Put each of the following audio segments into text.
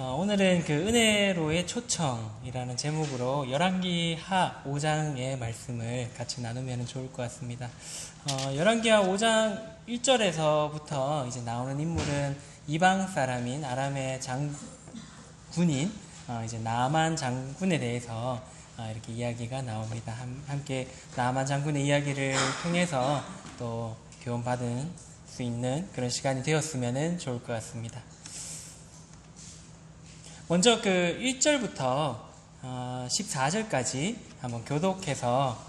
오늘은 그 은혜로의 초청이라는 제목으로 열왕기하 5장의 말씀을 같이 나누면 좋을 것 같습니다. 열왕기하 5장 1절에서부터 이제 나오는 인물은 이방 사람인 아람의 장군인 이제 나아만 장군에 대해서 이렇게 이야기가 나옵니다. 함께 나아만 장군의 이야기를 통해서 또 교훈받을 수 있는 그런 시간이 되었으면 좋을 것 같습니다. 먼저 그 1절부터 14절까지 한번 교독해서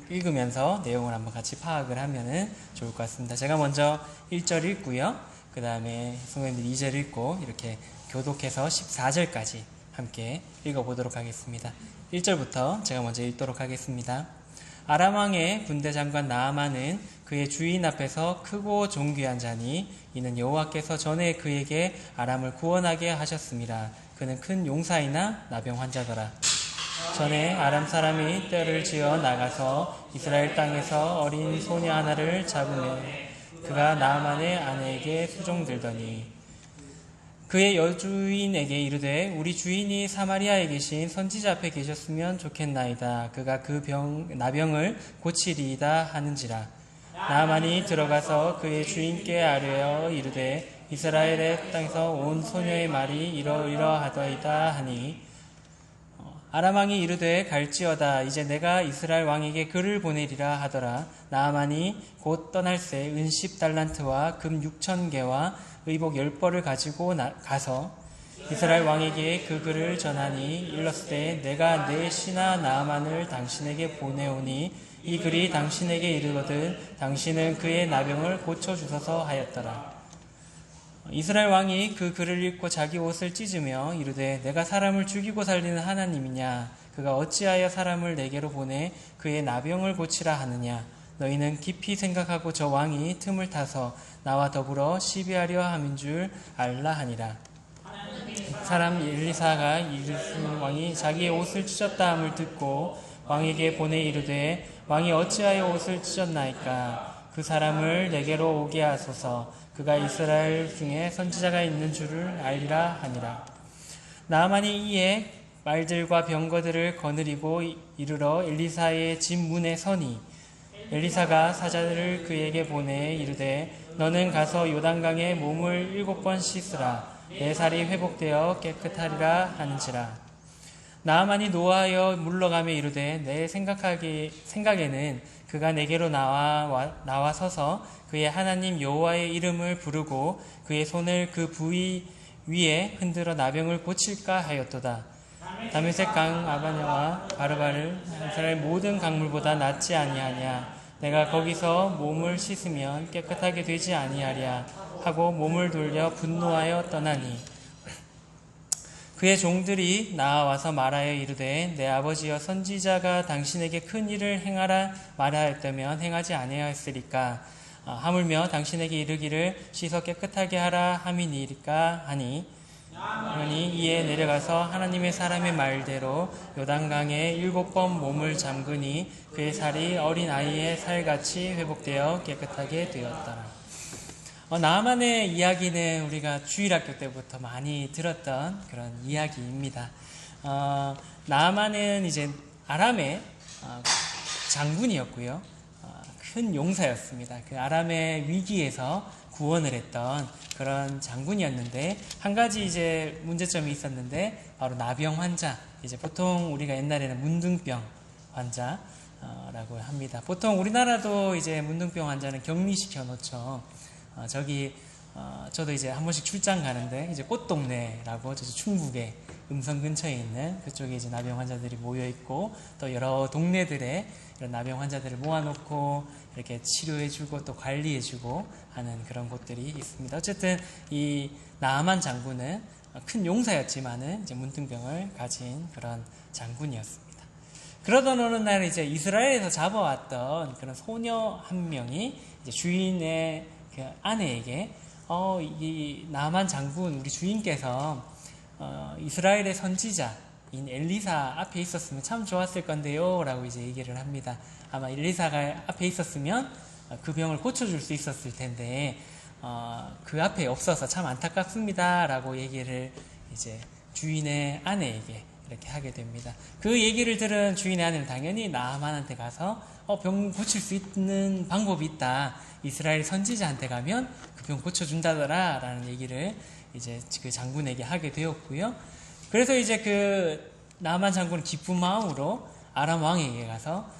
읽으면서 내용을 한번 같이 파악을 하면 좋을 것 같습니다. 제가 먼저 1절 읽고요. 그 다음에 성도님들 2절 읽고 이렇게 교독해서 14절까지 함께 읽어보도록 하겠습니다. 1절부터 제가 먼저 읽도록 하겠습니다. 아람 왕의 군대 장관 나아만은 그의 주인 앞에서 크고 존귀한 자니 이는 여호와께서 전에 그에게 아람을 구원하게 하셨습니다. 그는 큰 용사이나 나병 환자더라. 전에 아람 사람이 떼를 지어 나가서 이스라엘 땅에서 어린 소녀 하나를 잡으며 그가 나아만의 아내에게 수종들더니 그의 여주인에게 이르되 우리 주인이 사마리아에 계신 선지자 앞에 계셨으면 좋겠나이다. 그가 그 나병을 고치리이다 하는지라. 나아만이 들어가서 그의 주인께 아뢰어 이르되 이스라엘의 땅에서 온 소녀의 말이 이러하더이다 하니 아람 왕이 이르되 갈지어다. 이제 내가 이스라엘 왕에게 글을 보내리라 하더라. 나아만이 곧 떠날새 은 10달란트와 금 6,000개와 의복 10벌을 가지고 가서 이스라엘 왕에게 그 글을 전하니 일렀을 내가 내 신하 나아만을 당신에게 보내오니 이 글이 당신에게 이르거든 당신은 그의 나병을 고쳐주소서 하였더라. 이스라엘 왕이 그 글을 읽고 자기 옷을 찢으며 이르되 내가 사람을 죽이고 살리는 하나님이냐? 그가 어찌하여 사람을 내게로 보내 그의 나병을 고치라 하느냐? 너희는 깊이 생각하고 저 왕이 틈을 타서 나와 더불어 시비하려 함인 줄 알라 하니라. 사람 엘리사가 이르시는 왕이 자기의 옷을 찢었다 함을 듣고 왕에게 보내 이르되 왕이 어찌하여 옷을 찢었나이까? 그 사람을 내게로 오게 하소서. 그가 이스라엘 중에 선지자가 있는 줄을 알리라 하니라. 나아만이 이에 말들과 병거들을 거느리고 이르러 엘리사의 집 문에 서니 엘리사가 사자들을 그에게 보내 이르되 너는 가서 요단강에 몸을 7번 씻으라. 내 살이 회복되어 깨끗하리라 하는지라. 나아만이 노하여 물러가며 이르되 내 생각에는 그가 내게로 나와 서서 그의 하나님 여호와의 이름을 부르고 그의 손을 그 부위 위에 흔들어 나병을 고칠까 하였도다. 다메섹 강 아바냐와 바르바를 이스라엘 모든 강물보다 낫지 아니하냐. 내가 거기서 몸을 씻으면 깨끗하게 되지 아니하랴 하고 몸을 돌려 분노하여 떠나니 그의 종들이 나와서 말하여 이르되 내 아버지여 선지자가 당신에게 큰 일을 행하라 말하였다면 행하지 아니하였으리까. 하물며 당신에게 이르기를 씻어 깨끗하게 하라 함이니이까 하니 이에 내려가서 하나님의 사람의 말대로 요단강에 7번 몸을 잠그니 그의 살이 어린 아이의 살같이 회복되어 깨끗하게 되었더라. 나아만의 이야기는 우리가 주일학교 때부터 많이 들었던 그런 이야기입니다. 나아만은 이제 아람의 장군이었고요. 큰 용사였습니다. 그 아람의 위기에서 구원을 했던 그런 장군이었는데 한 가지 이제 문제점이 있었는데 바로 나병 환자. 이제 보통 우리가 옛날에는 문둥병 환자라고 합니다. 보통 우리나라도 이제 문둥병 환자는 격리시켜 놓죠. 저도 이제 한 번씩 출장 가는데 이제 꽃동네라고 저 충북의 음성 근처에 있는 그쪽에 이제 나병 환자들이 모여 있고 또 여러 동네들에 이런 나병 환자들을 모아놓고 이렇게 치료해주고 또 관리해주고 하는 그런 곳들이 있습니다. 어쨌든 이 나아만 장군은 큰 용사였지만은 이제 문둥병을 가진 그런 장군이었습니다. 그러던 어느 날 이제 이스라엘에서 잡아왔던 그런 소녀 한 명이 이제 주인의 그 아내에게 이 나아만 장군 우리 주인께서 이스라엘의 선지자인 엘리사 앞에 있었으면 참 좋았을 건데요 라고 이제 얘기를 합니다. 아마 엘리사가 앞에 있었으면 그 병을 고쳐줄 수 있었을 텐데 그 앞에 없어서 참 안타깝습니다 라고 얘기를 이제 주인의 아내에게 이렇게 하게 됩니다. 그 얘기를 들은 주인의 아내는 당연히 나아만한테 가서 병 고칠 수 있는 방법이 있다. 이스라엘 선지자한테 가면 그 병 고쳐준다더라 라는 얘기를 이제 그 장군에게 하게 되었고요. 그래서 이제 그 나아만 장군은 기쁜 마음으로 아람 왕에게 가서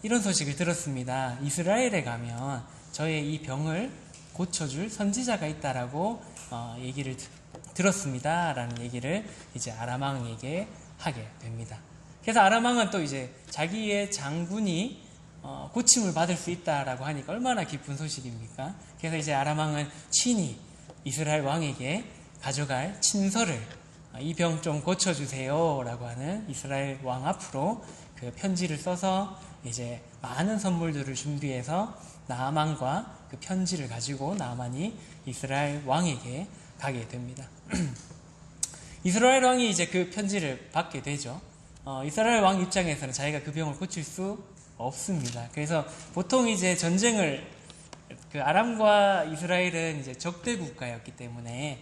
이런 소식을 들었습니다. 이스라엘에 가면 저의 이 병을 고쳐줄 선지자가 있다라고 얘기를 들었습니다. 라는 얘기를 이제 아람 왕에게 하게 됩니다. 그래서 아람 왕은 또 이제 자기의 장군이 고침을 받을 수 있다라고 하니까 얼마나 기쁜 소식입니까? 그래서 이제 아람 왕은 친히 이스라엘 왕에게 가져갈 친서를 이 병 좀 고쳐주세요 라고 하는 이스라엘 왕 앞으로 그 편지를 써서 이제 많은 선물들을 준비해서 나아만과 그 편지를 가지고 나아만이 이스라엘 왕에게 가게 됩니다. 이스라엘 왕이 이제 그 편지를 받게 되죠. 이스라엘 왕 입장에서는 자기가 그 병을 고칠 수 없습니다. 그래서 보통 이제 전쟁을 그 아람과 이스라엘은 이제 적대 국가였기 때문에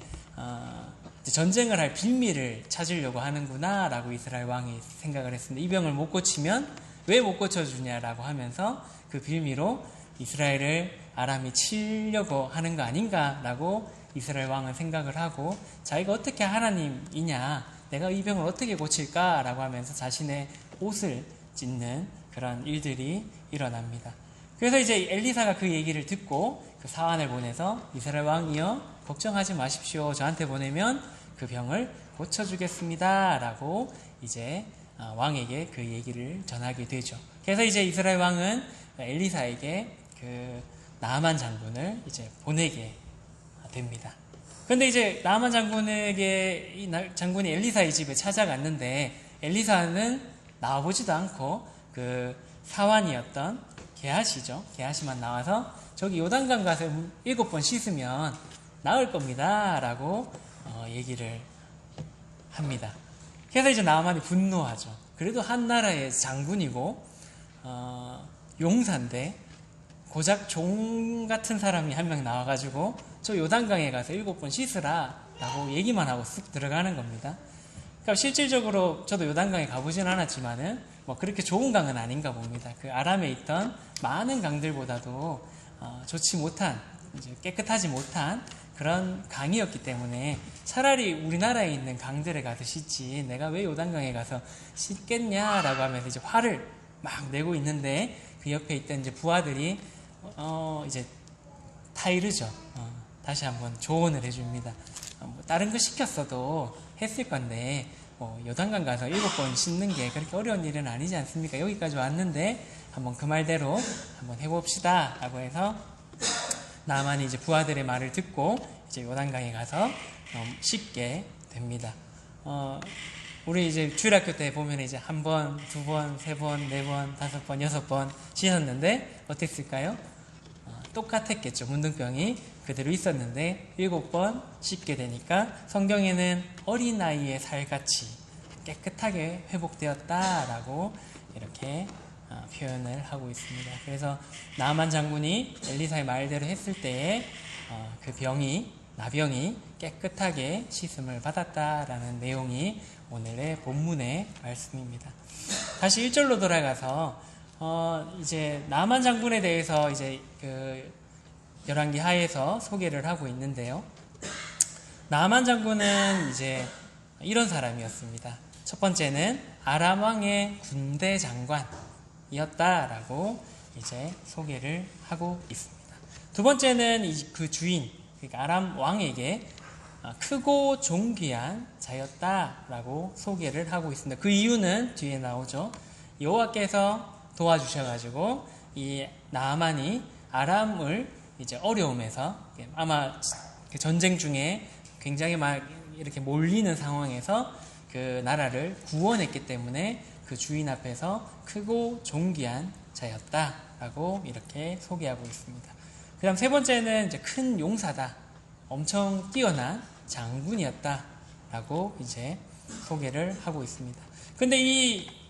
전쟁을 할 빌미를 찾으려고 하는구나라고 이스라엘 왕이 생각을 했습니다. 이 병을 못 고치면 왜 못 고쳐주냐라고 하면서 그 빌미로 이스라엘을 아람이 치려고 하는 거 아닌가라고 이스라엘 왕은 생각을 하고 자기가 어떻게 하나님이냐, 내가 이 병을 어떻게 고칠까라고 하면서 자신의 옷을 찢는 그런 일들이 일어납니다. 그래서 이제 엘리사가 그 얘기를 듣고 그 사환을 보내서 이스라엘 왕이여 걱정하지 마십시오. 저한테 보내면 그 병을 고쳐주겠습니다. 라고 이제 왕에게 그 얘기를 전하게 되죠. 그래서 이제 이스라엘 왕은 엘리사에게 그 나아만 장군을 이제 보내게 됩니다. 그런데 이제 나아만 장군에게 이 장군이 엘리사의 집에 찾아갔는데 엘리사는 나와보지도 않고 그 사환이었던 게하시죠. 게하시만 나와서 저기 요단강 가서 7번 씻으면 나을 겁니다. 라고 얘기를 합니다. 그래서 이제 나아만이 분노하죠. 그래도 한 나라의 장군이고 용사인데 고작 종 같은 사람이 한 명 나와가지고 저 요단강에 가서 7번 씻으라 라고 얘기만 하고 쓱 들어가는 겁니다. 그러니까 실질적으로 저도 요단강에 가보진 않았지만은 뭐 그렇게 좋은 강은 아닌가 봅니다. 그 아람에 있던 많은 강들보다도 좋지 못한, 이제 깨끗하지 못한 그런 강이었기 때문에 차라리 우리나라에 있는 강들에 가서 씻지 내가 왜 요단강에 가서 씻겠냐라고 하면서 이제 화를 막 내고 있는데 그 옆에 있던 이제 부하들이 이제 타이르죠. 다시 한번 조언을 해줍니다. 뭐 다른 거 시켰어도 했을 건데 요단강 가서 7번 씻는 게 그렇게 어려운 일은 아니지 않습니까? 여기까지 왔는데 한번 그 말대로 한번 해봅시다 라고 해서 나아만이 이제 부하들의 말을 듣고 이제 요단강에 가서 씻게 됩니다. 우리 이제 주일학교 때 보면 이제 1번, 2번, 3번, 4번, 5번, 6번 씻었는데 어땠을까요? 똑같았겠죠. 문둥병이 그대로 있었는데 7번 씻게 되니까 성경에는 어린아이의 살같이 깨끗하게 회복되었다라고 이렇게 표현을 하고 있습니다. 그래서 나아만 장군이 엘리사의 말대로 했을 때에 그 나병이 깨끗하게 씻음을 받았다라는 내용이 오늘의 본문의 말씀입니다. 다시 1절로 돌아가서 이제 나아만 장군에 대해서 이제 그 열왕기 하에서 소개를 하고 있는데요. 나아만 장군은 이제 이런 사람이었습니다. 첫 번째는 아람 왕의 군대 장관이었다라고 이제 소개를 하고 있습니다. 두 번째는 그 주인, 그러니까 아람 왕에게 크고 존귀한 자였다라고 소개를 하고 있습니다. 그 이유는 뒤에 나오죠. 여호와께서 도와주셔가지고 이 나아만이 아람을 이제 어려움에서 아마 전쟁 중에 굉장히 막 이렇게 몰리는 상황에서 그 나라를 구원했기 때문에 그 주인 앞에서 크고 존귀한 자였다라고 이렇게 소개하고 있습니다. 그 다음 세 번째는 이제 큰 용사다, 엄청 뛰어난 장군이었다라고 이제 소개를 하고 있습니다. 근데 이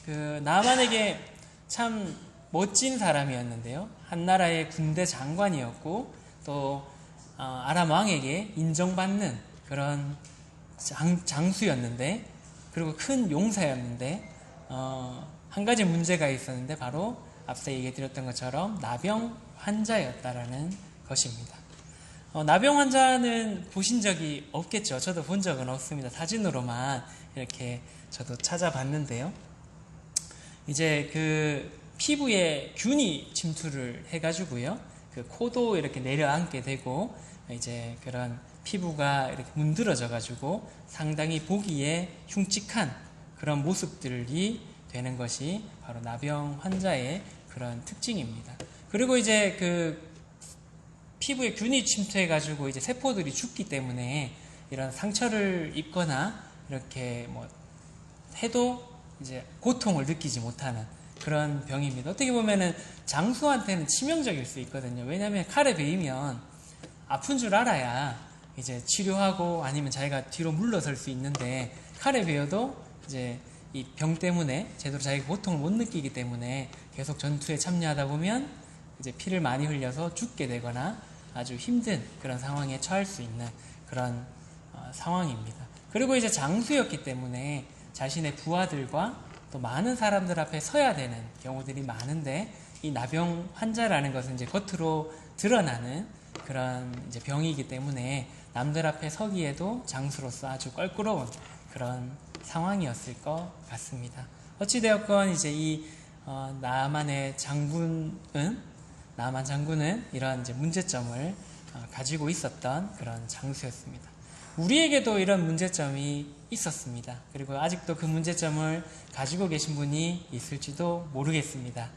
그 나아만에게 참 멋진 사람이었는데요. 한 나라의 군대 장관이었고 또 아람 왕에게 인정받는 그런 장수였는데, 그리고 큰 용사였는데, 한 가지 문제가 있었는데 바로 앞서 얘기 드렸던 것처럼 나병 환자였다라는 것입니다. 나병 환자는 보신 적이 없겠죠. 저도 본 적은 없습니다. 사진으로만 이렇게 저도 찾아봤는데요. 이제 그 피부에 균이 침투를 해가지고요. 그 코도 이렇게 내려앉게 되고, 이제 그런 피부가 이렇게 문드러져가지고 상당히 보기에 흉측한 그런 모습들이 되는 것이 바로 나병 환자의 그런 특징입니다. 그리고 이제 그 피부에 균이 침투해가지고 이제 세포들이 죽기 때문에 이런 상처를 입거나 이렇게 뭐 해도 이제 고통을 느끼지 못하는 그런 병입니다. 어떻게 보면은 장수한테는 치명적일 수 있거든요. 왜냐하면 칼에 베이면 아픈 줄 알아야 이제 치료하고 아니면 자기가 뒤로 물러설 수 있는데, 칼에 베어도 이제 이 병 때문에 제대로 자기가 고통을 못 느끼기 때문에 계속 전투에 참여하다 보면 이제 피를 많이 흘려서 죽게 되거나 아주 힘든 그런 상황에 처할 수 있는 그런 상황입니다. 그리고 이제 장수였기 때문에 자신의 부하들과 또 많은 사람들 앞에 서야 되는 경우들이 많은데, 이 나병 환자라는 것은 이제 겉으로 드러나는 그런 이제 병이기 때문에 남들 앞에 서기에도 장수로서 아주 껄끄러운 그런 상황이었을 것 같습니다. 어찌되었건 이제 이 나만 장군은 이런 이제 문제점을 가지고 있었던 그런 장수였습니다. 우리에게도 이런 문제점이 있었습니다. 그리고 아직도 그 문제점을 가지고 계신 분이 있을지도 모르겠습니다.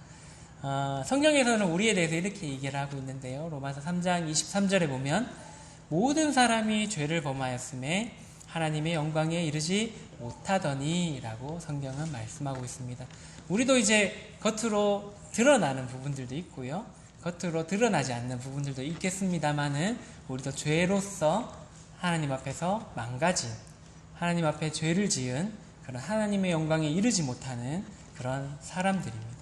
성경에서는 우리에 대해서 이렇게 얘기를 하고 있는데요. 로마서 3장 23절에 보면 모든 사람이 죄를 범하였음에 하나님의 영광에 이르지 못하더니 라고 성경은 말씀하고 있습니다. 우리도 이제 겉으로 드러나는 부분들도 있고요, 겉으로 드러나지 않는 부분들도 있겠습니다만은 우리도 죄로서 하나님 앞에서 망가진, 하나님 앞에 죄를 지은 그런 하나님의 영광에 이르지 못하는 그런 사람들입니다.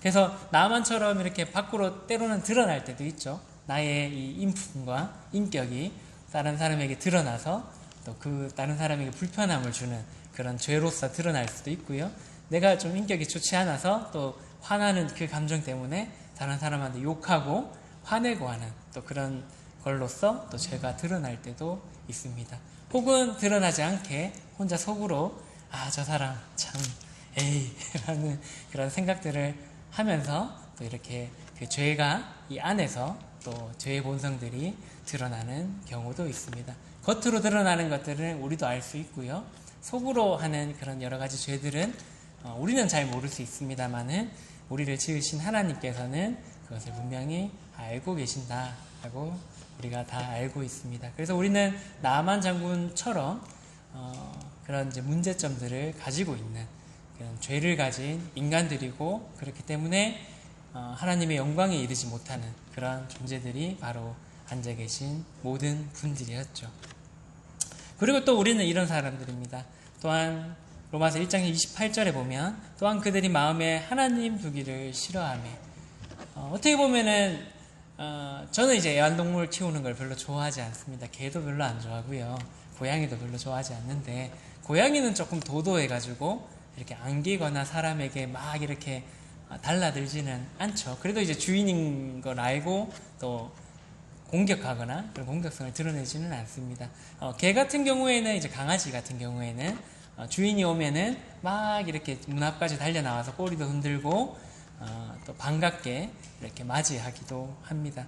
그래서 나만처럼 이렇게 밖으로 때로는 드러날 때도 있죠. 나의 이 인품과 인격이 다른 사람에게 드러나서 또 그 다른 사람에게 불편함을 주는 그런 죄로서 드러날 수도 있고요. 내가 좀 인격이 좋지 않아서 또 화나는 그 감정 때문에 다른 사람한테 욕하고 화내고 하는 또 그런 걸로써 또 죄가 드러날 때도 있습니다. 혹은 드러나지 않게 혼자 속으로 저 사람 참 에이 하는 그런 생각들을 하면서 또 이렇게 그 죄가 이 안에서 또 죄의 본성들이 드러나는 경우도 있습니다. 겉으로 드러나는 것들은 우리도 알 수 있고요, 속으로 하는 그런 여러 가지 죄들은 우리는 잘 모를 수 있습니다만은 우리를 지으신 하나님께서는 그것을 분명히 알고 계신다라고 우리가 다 알고 있습니다. 그래서 우리는 나만 장군처럼 그런 이제 문제점들을 가지고 있는 그런 죄를 가진 인간들이고, 그렇기 때문에 하나님의 영광에 이르지 못하는 그런 존재들이 바로 앉아 계신 모든 분들이었죠. 그리고 또 우리는 이런 사람들입니다. 또한 로마서 1장 28절에 보면 또한 그들이 마음에 하나님 두기를 싫어하며, 어떻게 보면은 저는 이제 애완동물 키우는 걸 별로 좋아하지 않습니다. 개도 별로 안 좋아하고요, 고양이도 별로 좋아하지 않는데, 고양이는 조금 도도해가지고 이렇게 안기거나 사람에게 막 이렇게 달라들지는 않죠. 그래도 이제 주인인 걸 알고 또 공격하거나 그런 공격성을 드러내지는 않습니다. 개 같은 경우에는, 이제 강아지 같은 경우에는 주인이 오면은 막 이렇게 문 앞까지 달려 나와서 꼬리도 흔들고 또 반갑게 이렇게 맞이하기도 합니다.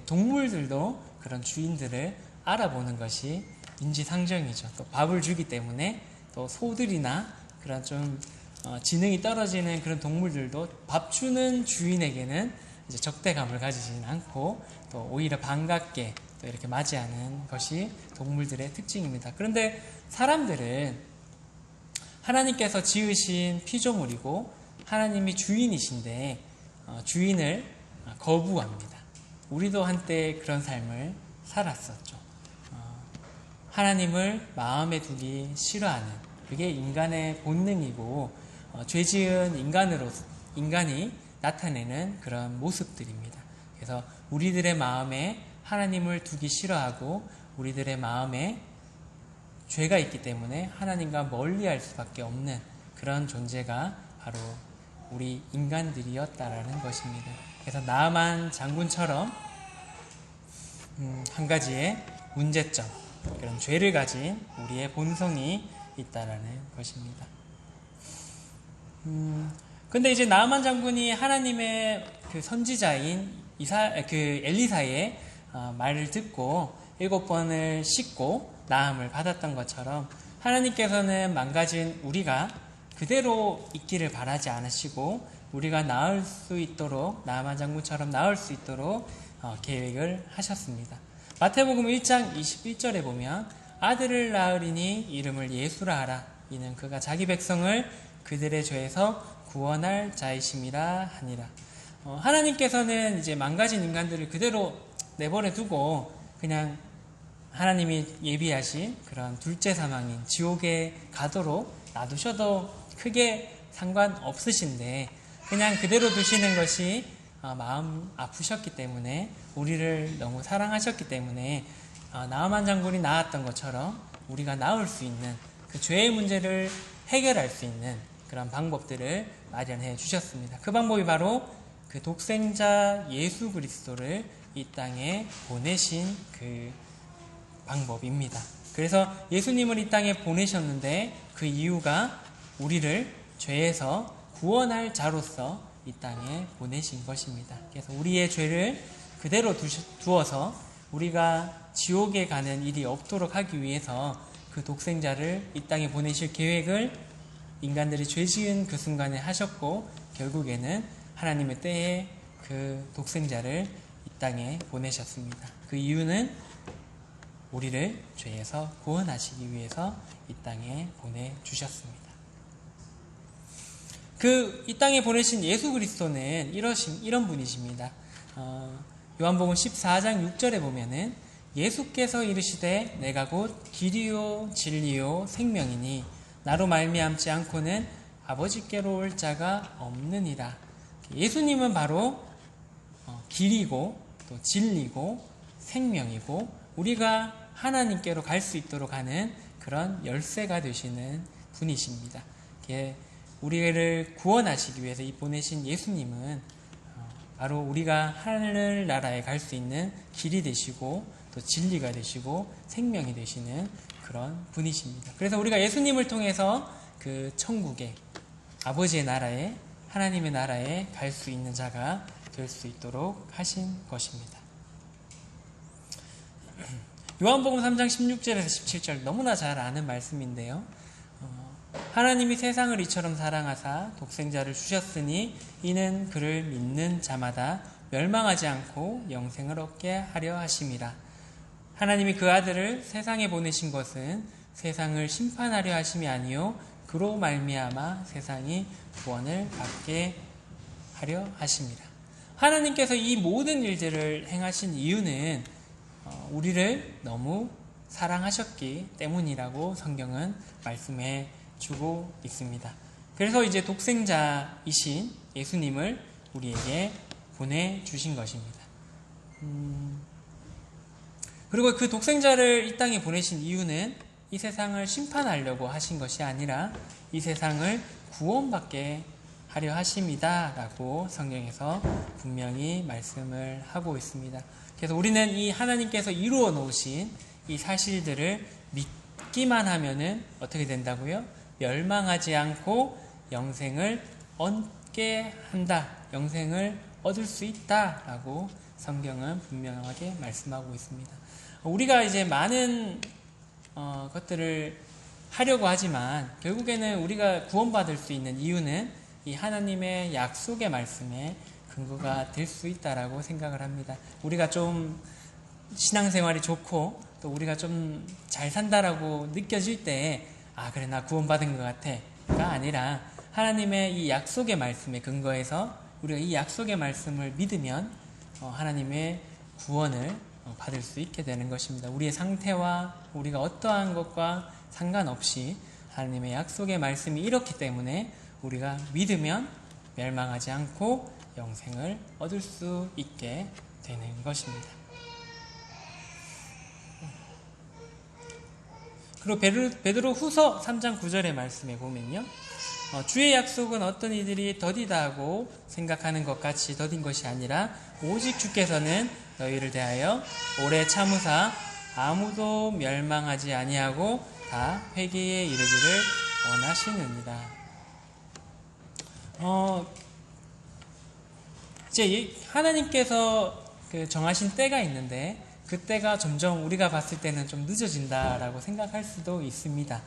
동물들도 그런 주인들을 알아보는 것이 인지상정이죠. 또 밥을 주기 때문에 또 소들이나 그런 좀 지능이 떨어지는 그런 동물들도 밥 주는 주인에게는 이제 적대감을 가지지는 않고 또 오히려 반갑게 또 이렇게 맞이하는 것이 동물들의 특징입니다. 그런데 사람들은 하나님께서 지으신 피조물이고 하나님이 주인이신데 주인을 거부합니다. 우리도 한때 그런 삶을 살았었죠. 하나님을 마음에 두기 싫어하는, 그게 인간의 본능이고 죄지은 인간이 나타내는 그런 모습들입니다. 그래서 우리들의 마음에 하나님을 두기 싫어하고 우리들의 마음에 죄가 있기 때문에 하나님과 멀리할 수밖에 없는 그런 존재가 바로 우리 인간들이었다라는 것입니다. 그래서 나아만 장군처럼 한 가지의 문제점, 그런 죄를 가진 우리의 본성이 있다라는 것입니다. 근데 이제 나아만 장군이 하나님의 그 선지자인 엘리사의 말을 듣고 7번을 씻고 나음을 받았던 것처럼 하나님께서는 망가진 우리가 그대로 있기를 바라지 않으시고 우리가 나을 수 있도록, 나아만 장군처럼 나을 수 있도록 계획을 하셨습니다. 마태복음 1장 21절에 보면 아들을 낳으리니 이름을 예수라 하라. 이는 그가 자기 백성을 그들의 죄에서 구원할 자이심이라 하니라. 하나님께서는 이제 망가진 인간들을 그대로 내버려 두고 그냥 하나님이 예비하신 그런 둘째 사망인 지옥에 가도록 놔두셔도 크게 상관없으신데 그냥 그대로 두시는 것이 마음 아프셨기 때문에 우리를 너무 사랑하셨기 때문에 나아만 장군이 나았던 것처럼 우리가 나을 수 있는 그 죄의 문제를 해결할 수 있는 그런 방법들을 마련해 주셨습니다. 그 방법이 바로 그 독생자 예수 그리스도를 이 땅에 보내신 그 방법입니다. 그래서 예수님을 이 땅에 보내셨는데 그 이유가 우리를 죄에서 구원할 자로서 이 땅에 보내신 것입니다. 그래서 우리의 죄를 그대로 두어서 우리가 지옥에 가는 일이 없도록 하기 위해서 그 독생자를 이 땅에 보내실 계획을 인간들이 죄 지은 그 순간에 하셨고 결국에는 하나님의 때에 그 독생자를 이 땅에 보내셨습니다. 그 이유는 우리를 죄에서 구원하시기 위해서 이 땅에 보내주셨습니다. 이 땅에 보내신 예수 그리스도는 이런 분이십니다. 요한복음 14장 6절에 보면은 예수께서 이르시되 내가 곧 길이요 진리요 생명이니 나로 말미암지 않고는 아버지께로 올 자가 없느니라. 예수님은 바로 길이고 또 진리고 생명이고 우리가 하나님께로 갈 수 있도록 하는 그런 열쇠가 되시는 분이십니다. 우리를 구원하시기 위해서 보내신 예수님은 바로 우리가 하늘나라에 갈 수 있는 길이 되시고 또 진리가 되시고 생명이 되시는 그런 분이십니다. 그래서 우리가 예수님을 통해서 그 천국에 아버지의 나라에 하나님의 나라에 갈 수 있는 자가 될 수 있도록 하신 것입니다. 요한복음 3장 16절에서 17절 너무나 잘 아는 말씀인데요. 하나님이 세상을 이처럼 사랑하사 독생자를 주셨으니 이는 그를 믿는 자마다 멸망하지 않고 영생을 얻게 하려 하심이라. 하나님이 그 아들을 세상에 보내신 것은 세상을 심판하려 하심이 아니요 그로 말미암아 세상이 구원을 받게 하려 하심이라. 하나님께서 이 모든 일들을 행하신 이유는 우리를 너무 사랑하셨기 때문이라고 성경은 말씀해 주고 있습니다. 그래서 이제 독생자이신 예수님을 우리에게 보내주신 것입니다. 그리고 그 독생자를 이 땅에 보내신 이유는 이 세상을 심판하려고 하신 것이 아니라 이 세상을 구원받게 하려 하심이다 라고 성경에서 분명히 말씀을 하고 있습니다. 그래서 우리는 이 하나님께서 이루어 놓으신 이 사실들을 믿기만 하면은 어떻게 된다고요? 멸망하지 않고 영생을 얻게 한다. 영생을 얻을 수 있다 라고 성경은 분명하게 말씀하고 있습니다. 우리가 이제 많은 것들을 하려고 하지만 결국에는 우리가 구원받을 수 있는 이유는 이 하나님의 약속의 말씀에 근거가 될 수 있다라고 생각을 합니다. 우리가 좀 신앙생활이 좋고 또 우리가 좀 잘 산다라고 느껴질 때 그래 나 구원받은 것 같아가 아니라 하나님의 이 약속의 말씀에 근거해서 우리가 이 약속의 말씀을 믿으면 하나님의 구원을 받을 수 있게 되는 것입니다. 우리의 상태와 우리가 어떠한 것과 상관없이 하나님의 약속의 말씀이 이렇기 때문에 우리가 믿으면 멸망하지 않고 영생을 얻을 수 있게 되는 것입니다. 그리고 베드로 후서 3장 9절의 말씀에 보면요. 주의 약속은 어떤 이들이 더디다 하고 생각하는 것 같이 더딘 것이 아니라 오직 주께서는 너희를 대하여 오래 참으사 아무도 멸망하지 아니하고 다 회개에 이르기를 원하시느니라. 이제 하나님께서 정하신 때가 있는데 그 때가 점점 우리가 봤을 때는 좀 늦어진다라고 생각할 수도 있습니다.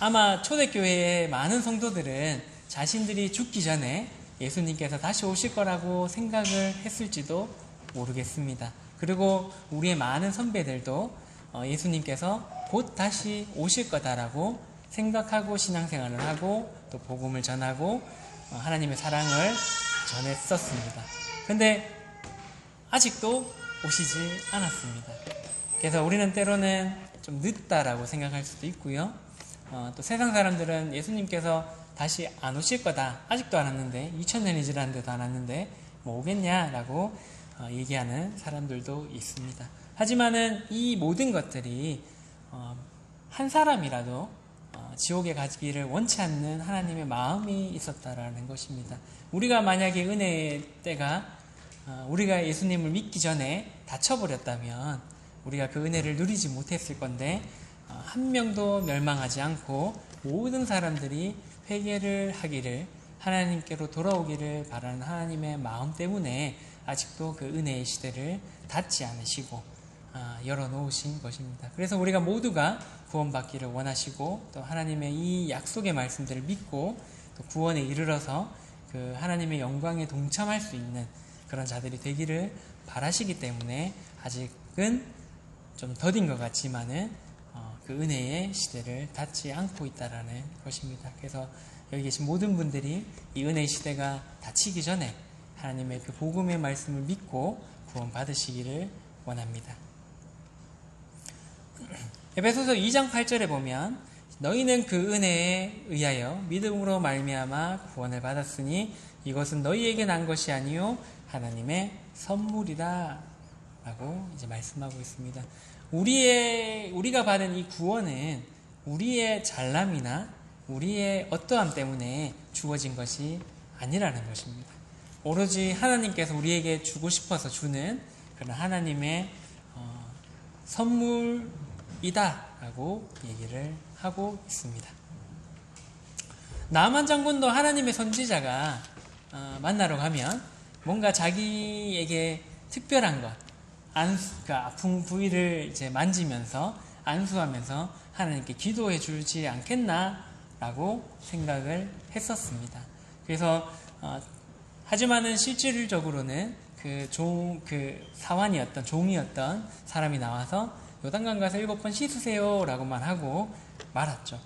아마 초대교회의 많은 성도들은 자신들이 죽기 전에 예수님께서 다시 오실 거라고 생각을 했을지도 모르겠습니다. 그리고 우리의 많은 선배들도 예수님께서 곧 다시 오실 거다라고 생각하고 신앙생활을 하고 또 복음을 전하고 하나님의 사랑을 전했었습니다. 근데 아직도 오시지 않았습니다. 그래서 우리는 때로는 좀 늦다라고 생각할 수도 있고요. 또 세상 사람들은 예수님께서 다시 안 오실 거다. 아직도 안 왔는데 2000년이 지났는데도 안 왔는데 뭐 오겠냐라고 얘기하는 사람들도 있습니다. 하지만은 이 모든 것들이 한 사람이라도 지옥에 가기를 원치 않는 하나님의 마음이 있었다라는 것입니다. 우리가 만약에 은혜의 때가 우리가 예수님을 믿기 전에 다쳐버렸다면 우리가 그 은혜를 누리지 못했을 건데 한 명도 멸망하지 않고 모든 사람들이 회개를 하기를 하나님께로 돌아오기를 바라는 하나님의 마음 때문에 아직도 그 은혜의 시대를 닫지 않으시고 열어놓으신 것입니다. 그래서 우리가 모두가 구원받기를 원하시고 또 하나님의 이 약속의 말씀들을 믿고 또 구원에 이르러서 그 하나님의 영광에 동참할 수 있는 그런 자들이 되기를 바라시기 때문에 아직은 좀 더딘 것 같지만은 그 은혜의 시대를 닫지 않고 있다라는 것입니다. 그래서 여기 계신 모든 분들이 이 은혜의 시대가 닫히기 전에 하나님의 그 복음의 말씀을 믿고 구원 받으시기를 원합니다. 에베소서 2장 8절에 보면 너희는 그 은혜에 의하여 믿음으로 말미암아 구원을 받았으니 이것은 너희에게 난 것이 아니요 하나님의 선물이다 라고 이제 말씀하고 있습니다. 우리가 받은 이 구원은 우리의 잘남이나 우리의 어떠함 때문에 주어진 것이 아니라는 것입니다. 오로지 하나님께서 우리에게 주고 싶어서 주는 그런 하나님의 선물이다라고 얘기를 하고 있습니다. 나만 장군도 하나님의 선지자가 만나러 가면 뭔가 자기에게 특별한 것, 그러니까 아픈 부위를 이제 만지면서 안수하면서 하나님께 기도해 주지 않겠나라고 생각을 했었습니다. 그래서 하지만은 실질적으로는 그 사환이었던 종이었던 사람이 나와서 요단강 가서 7번 씻으세요라고만 하고 말았죠.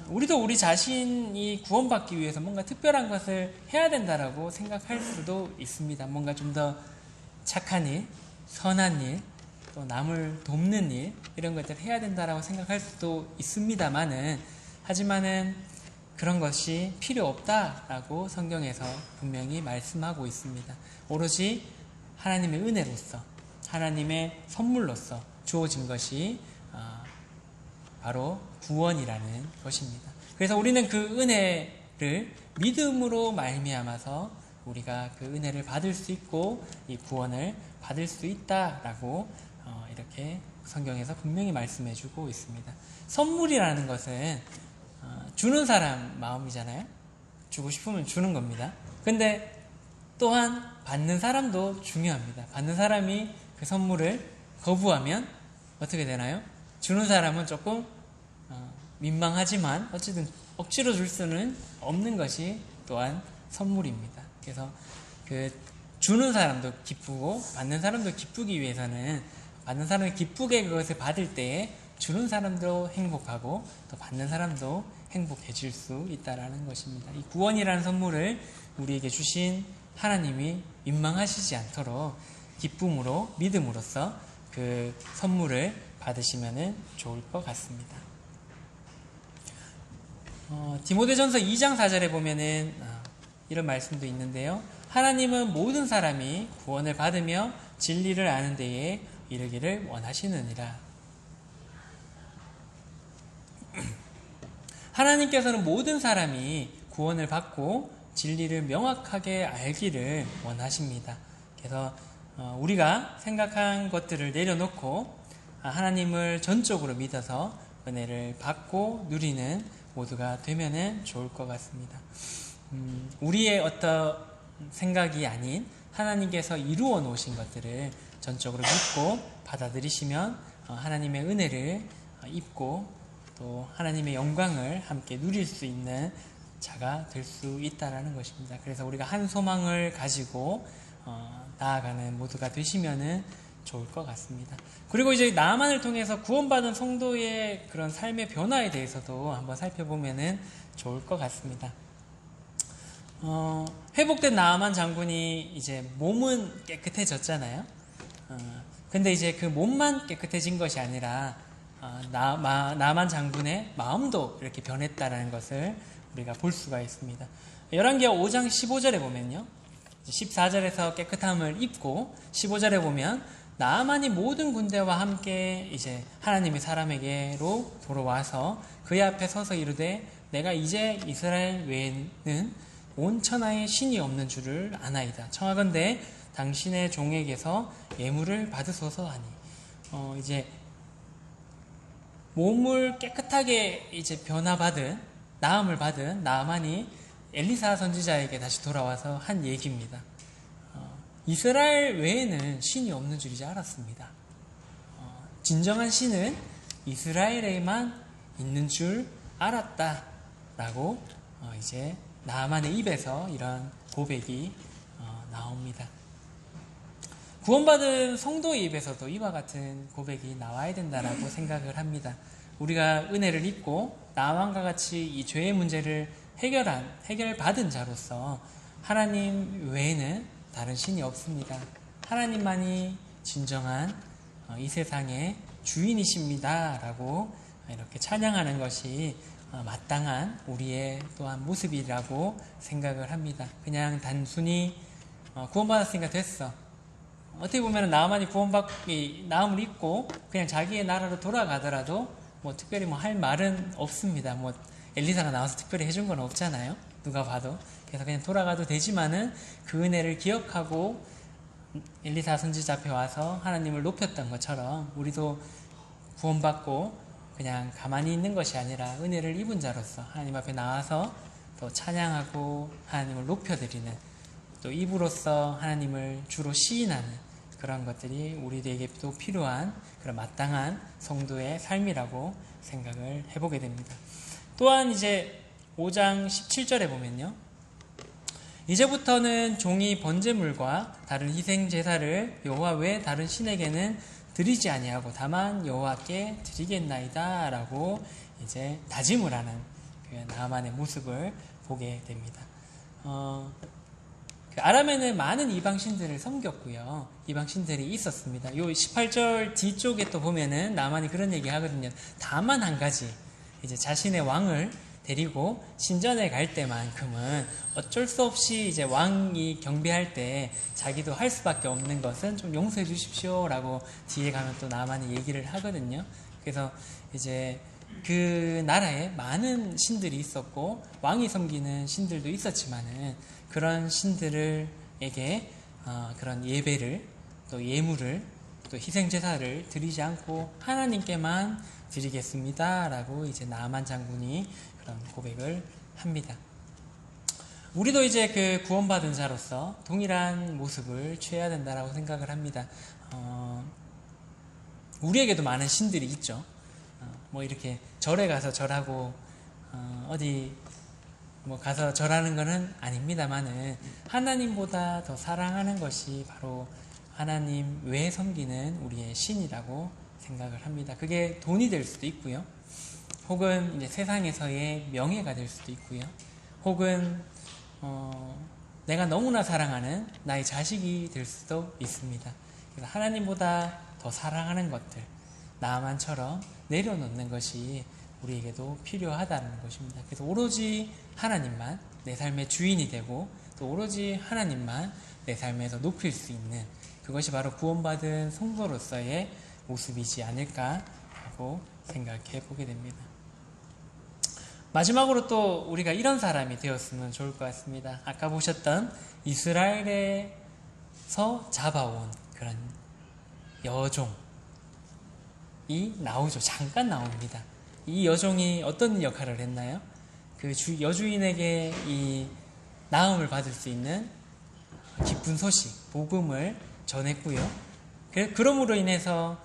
우리도 우리 자신이 구원받기 위해서 뭔가 특별한 것을 해야 된다라고 생각할 수도 있습니다. 뭔가 좀 더 착한 일, 선한 일, 또 남을 돕는 일 이런 것들을 해야 된다라고 생각할 수도 있습니다만은 하지만은 그런 것이 필요 없다라고 성경에서 분명히 말씀하고 있습니다. 오로지 하나님의 은혜로서 하나님의 선물로서 주어진 것이 바로 구원이라는 것입니다. 그래서 우리는 그 은혜를 믿음으로 말미암아서 우리가 그 은혜를 받을 수 있고 이 구원을 받을 수 있다라고 이렇게 성경에서 분명히 말씀해주고 있습니다. 선물이라는 것은 주는 사람 마음이잖아요. 주고 싶으면 주는 겁니다. 근데 또한 받는 사람도 중요합니다. 받는 사람이 그 선물을 거부하면 어떻게 되나요? 주는 사람은 조금 민망하지만 어쨌든 억지로 줄 수는 없는 것이 또한 선물입니다. 그래서 그 주는 사람도 기쁘고 받는 사람도 기쁘기 위해서는 받는 사람이 기쁘게 그것을 받을 때에 주는 사람도 행복하고 또 받는 사람도 행복해질 수 있다라는 것입니다. 이 구원이라는 선물을 우리에게 주신 하나님이 민망하시지 않도록 기쁨으로 믿음으로써 그 선물을 받으시면 좋을 것 같습니다. 디모데전서 2장 4절에 보면은 이런 말씀도 있는데요. 하나님은 모든 사람이 구원을 받으며 진리를 아는 데에 이르기를 원하시느니라. 하나님께서는 모든 사람이 구원을 받고 진리를 명확하게 알기를 원하십니다. 그래서 우리가 생각한 것들을 내려놓고 하나님을 전적으로 믿어서 은혜를 받고 누리는 모두가 되면 좋을 것 같습니다. 우리의 어떤 생각이 아닌 하나님께서 이루어 놓으신 것들을 전적으로 믿고 받아들이시면 하나님의 은혜를 입고 또 하나님의 영광을 함께 누릴 수 있는 자가 될 수 있다는 것입니다. 그래서 우리가 한 소망을 가지고 나아가는 모두가 되시면 좋을 것 같습니다. 그리고 이제 나아만을 통해서 구원받은 성도의 그런 삶의 변화에 대해서도 한번 살펴보면 좋을 것 같습니다. 회복된 나아만 장군이 이제 몸은 깨끗해졌잖아요. 근데 이제 그 몸만 깨끗해진 것이 아니라 나아만 장군의 마음도 이렇게 변했다라는 것을 우리가 볼 수가 있습니다. 열왕기하 5장 15절에 보면요, 14절에서 깨끗함을 입고 15절에 보면 나아만이 모든 군대와 함께 이제 하나님의 사람에게로 돌아와서 그의 앞에 서서 이르되 내가 이제 이스라엘 외에는 온 천하에 신이 없는 줄을 아나이다. 청하건대 당신의 종에게서 예물을 받으소서 하니, 이제 몸을 깨끗하게 이제 변화받은, 나음을 받은 나아만이 엘리사 선지자에게 다시 돌아와서 한 얘기입니다. 이스라엘 외에는 신이 없는 줄 이제 알았습니다. 진정한 신은 이스라엘에만 있는 줄 알았다라고 이제 나아만의 입에서 이런 고백이 나옵니다. 구원받은 성도의 입에서도 이와 같은 고백이 나와야 된다라고 생각을 합니다. 우리가 은혜를 입고 나아만과 같이 이 죄의 문제를 해결받은 자로서 하나님 외에는 다른 신이 없습니다. 하나님만이 진정한 이 세상의 주인이십니다 라고 이렇게 찬양하는 것이 마땅한 우리의 또한 모습이라고 생각을 합니다. 그냥 단순히 구원받았으니까 됐어, 어떻게 보면 나아만이 나음을 입고 그냥 자기의 나라로 돌아가더라도 뭐 특별히 뭐 할 말은 없습니다. 뭐 엘리사가 나와서 특별히 해준 건 없잖아요, 누가 봐도. 그래서 그냥 돌아가도 되지만은 그 은혜를 기억하고 엘리사 선지자 앞에 와서 하나님을 높였던 것처럼 우리도 구원받고 그냥 가만히 있는 것이 아니라 은혜를 입은 자로서 하나님 앞에 나와서 또 찬양하고 하나님을 높여드리는, 또 입으로써 하나님을 주로 시인하는 그런 것들이 우리에게도 필요한 그런 마땅한 성도의 삶이라고 생각을 해보게 됩니다. 또한 이제 5장 17절에 보면요, 이제부터는 종이 번제물과 다른 희생 제사를 여호와 외 다른 신에게는 드리지 아니하고 다만 여호와께 드리겠나이다 라고 이제 다짐을 하는 그 나아만의 모습을 보게 됩니다. 아람에는 많은 이방신들을 섬겼고요, 이방신들이 있었습니다. 요 18절 뒤쪽에 또 보면은 나아만이 그런 얘기 하거든요. 다만 한 가지, 이제 자신의 왕을 데리고 신전에 갈 때만큼은 어쩔 수 없이 이제 왕이 경배할 때 자기도 할 수밖에 없는 것은 좀 용서해 주십시오 라고 뒤에 가면 또 나아만이 얘기를 하거든요. 그래서 이제 그 나라에 많은 신들이 있었고 왕이 섬기는 신들도 있었지만은 그런 신들에게 그런 예배를, 또 예물을, 또 희생제사를 드리지 않고 하나님께만 드리겠습니다 라고 이제 나아만 장군이 그런 고백을 합니다. 우리도 이제 그 구원받은 자로서 동일한 모습을 취해야 된다라고 생각을 합니다. 우리에게도 많은 신들이 있죠. 뭐 이렇게 절에 가서 절하고 어디 뭐 가서 절하는 것은 아닙니다만은 하나님보다 더 사랑하는 것이 바로 하나님 외에 섬기는 우리의 신이라고 생각을 합니다. 그게 돈이 될 수도 있고요, 혹은 이제 세상에서의 명예가 될 수도 있고요, 혹은 내가 너무나 사랑하는 나의 자식이 될 수도 있습니다. 그래서 하나님보다 더 사랑하는 것들, 나아만처럼 내려놓는 것이 우리에게도 필요하다는 것입니다. 그래서 오로지 하나님만 내 삶의 주인이 되고 또 오로지 하나님만 내 삶에서 높일 수 있는, 그것이 바로 구원받은 성도로서의 모습이지 않을까 하고 생각해 보게 됩니다. 마지막으로 또 우리가 이런 사람이 되었으면 좋을 것 같습니다. 아까 보셨던 이스라엘에서 잡아온 그런 여종이 나오죠. 잠깐 나옵니다. 이 여종이 어떤 역할을 했나요? 그 여주인에게 이 나음을 받을 수 있는 기쁜 소식, 복음을 전했고요. 그러므로 인해서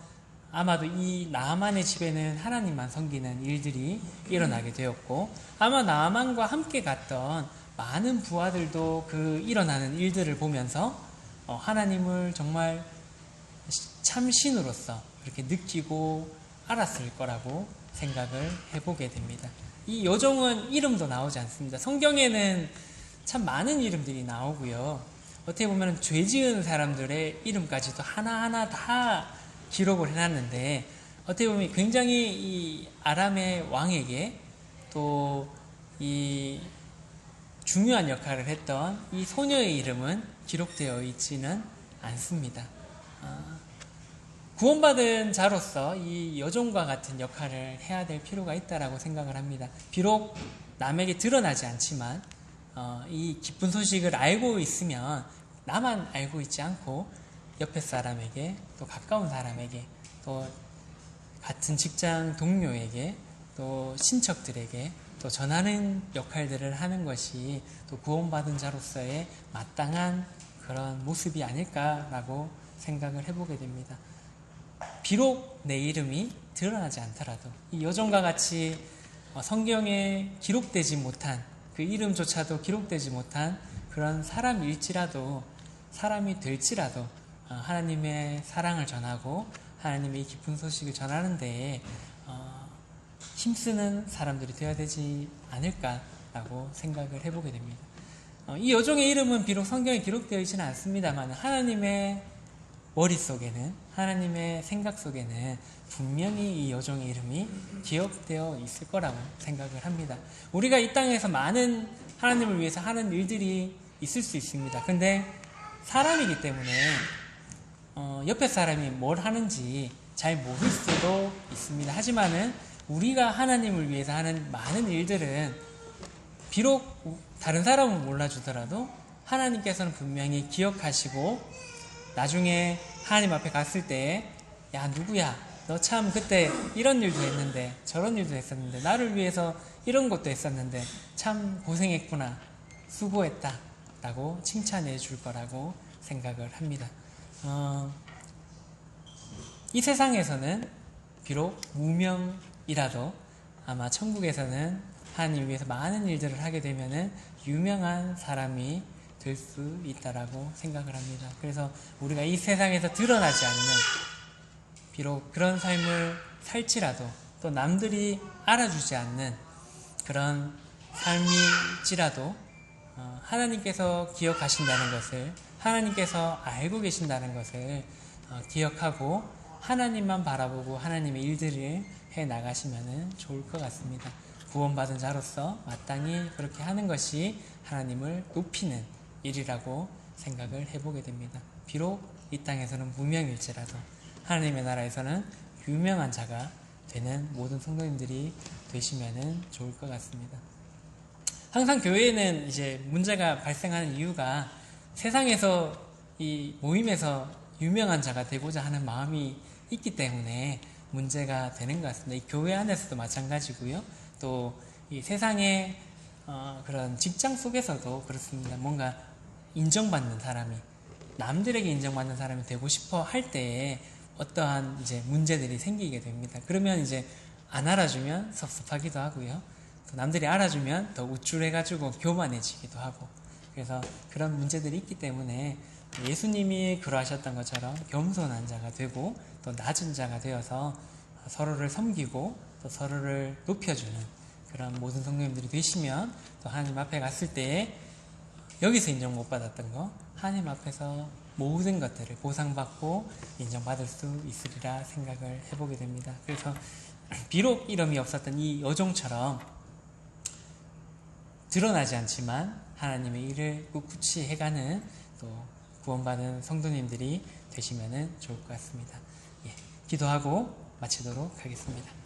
아마도 이 나아만의 집에는 하나님만 섬기는 일들이 일어나게 되었고, 아마 나아만과 함께 갔던 많은 부하들도 그 일어나는 일들을 보면서 하나님을 정말 참신으로서 그렇게 느끼고 알았을 거라고 생각을 해보게 됩니다. 이 여종은 이름도 나오지 않습니다. 성경에는 참 많은 이름들이 나오고요. 어떻게 보면 죄 지은 사람들의 이름까지도 하나하나 다 기록을 해놨는데, 어떻게 보면 굉장히 이 아람의 왕에게 또 이 중요한 역할을 했던 이 소녀의 이름은 기록되어 있지는 않습니다. 구원받은 자로서 이 여종과 같은 역할을 해야 될 필요가 있다고 생각을 합니다. 비록 남에게 드러나지 않지만 이 기쁜 소식을 알고 있으면 나만 알고 있지 않고 옆에 사람에게, 또 가까운 사람에게, 또 같은 직장 동료에게, 또 친척들에게 또 전하는 역할들을 하는 것이 또 구원받은 자로서의 마땅한 그런 모습이 아닐까라고 생각을 해보게 됩니다. 비록 내 이름이 드러나지 않더라도 이 여종과 같이 성경에 기록되지 못한, 그 이름조차도 기록되지 못한 그런 사람일지라도, 사람이 될지라도 하나님의 사랑을 전하고 하나님의 깊은 소식을 전하는 데에 힘쓰는 사람들이 되어야 되지 않을까라고 생각을 해보게 됩니다. 이 여종의 이름은 비록 성경에 기록되어 있지는 않습니다만 하나님의 머릿속에는, 하나님의 생각 속에는 분명히 이 여종의 이름이 기억되어 있을 거라고 생각을 합니다. 우리가 이 땅에서 많은 하나님을 위해서 하는 일들이 있을 수 있습니다. 근데 사람이기 때문에 옆에 사람이 뭘 하는지 잘 모를 수도 있습니다. 하지만은 우리가 하나님을 위해서 하는 많은 일들은 비록 다른 사람은 몰라주더라도 하나님께서는 분명히 기억하시고, 나중에 하나님 앞에 갔을 때, 야 누구야, 너 참 그때 이런 일도 했는데 저런 일도 했었는데 나를 위해서 이런 것도 했었는데 참 고생했구나, 수고했다 라고 칭찬해 줄 거라고 생각을 합니다. 이 세상에서는 비록 무명이라도 아마 천국에서는 하나님 위해서 많은 일들을 하게 되면은 유명한 사람이 될 수 있다라고 생각을 합니다. 그래서 우리가 이 세상에서 드러나지 않는, 비록 그런 삶을 살지라도 또 남들이 알아주지 않는 그런 삶일지라도 하나님께서 기억하신다는 것을, 하나님께서 알고 계신다는 것을 기억하고 하나님만 바라보고 하나님의 일들을 해 나가시면 좋을 것 같습니다. 구원받은 자로서 마땅히 그렇게 하는 것이 하나님을 높이는 일이라고 생각을 해보게 됩니다. 비록 이 땅에서는 무명일지라도 하나님의 나라에서는 유명한 자가 되는 모든 성도님들이 되시면 좋을 것 같습니다. 항상 교회에는 이제 문제가 발생하는 이유가 세상에서 이 모임에서 유명한 자가 되고자 하는 마음이 있기 때문에 문제가 되는 것 같습니다. 이 교회 안에서도 마찬가지고요. 또 이 세상의 그런 직장 속에서도 그렇습니다. 뭔가 인정받는 사람이, 남들에게 인정받는 사람이 되고 싶어 할 때에 어떠한 이제 문제들이 생기게 됩니다. 그러면 이제 안 알아주면 섭섭하기도 하고요. 또 남들이 알아주면 더 우쭐해가지고 교만해지기도 하고, 그래서 그런 문제들이 있기 때문에 예수님이 그러하셨던 것처럼 겸손한 자가 되고 또 낮은 자가 되어서 서로를 섬기고 또 서로를 높여주는 그런 모든 성도님들이 되시면, 또 하나님 앞에 갔을 때 여기서 인정 못 받았던 거 하나님 앞에서 모든 것들을 보상받고 인정받을 수 있으리라 생각을 해보게 됩니다. 그래서 비록 이름이 없었던 이 여종처럼 드러나지 않지만 하나님의 일을 꿋꿋이 해가는 또 구원받은 성도님들이 되시면 좋을 것 같습니다. 기도하고 마치도록 하겠습니다.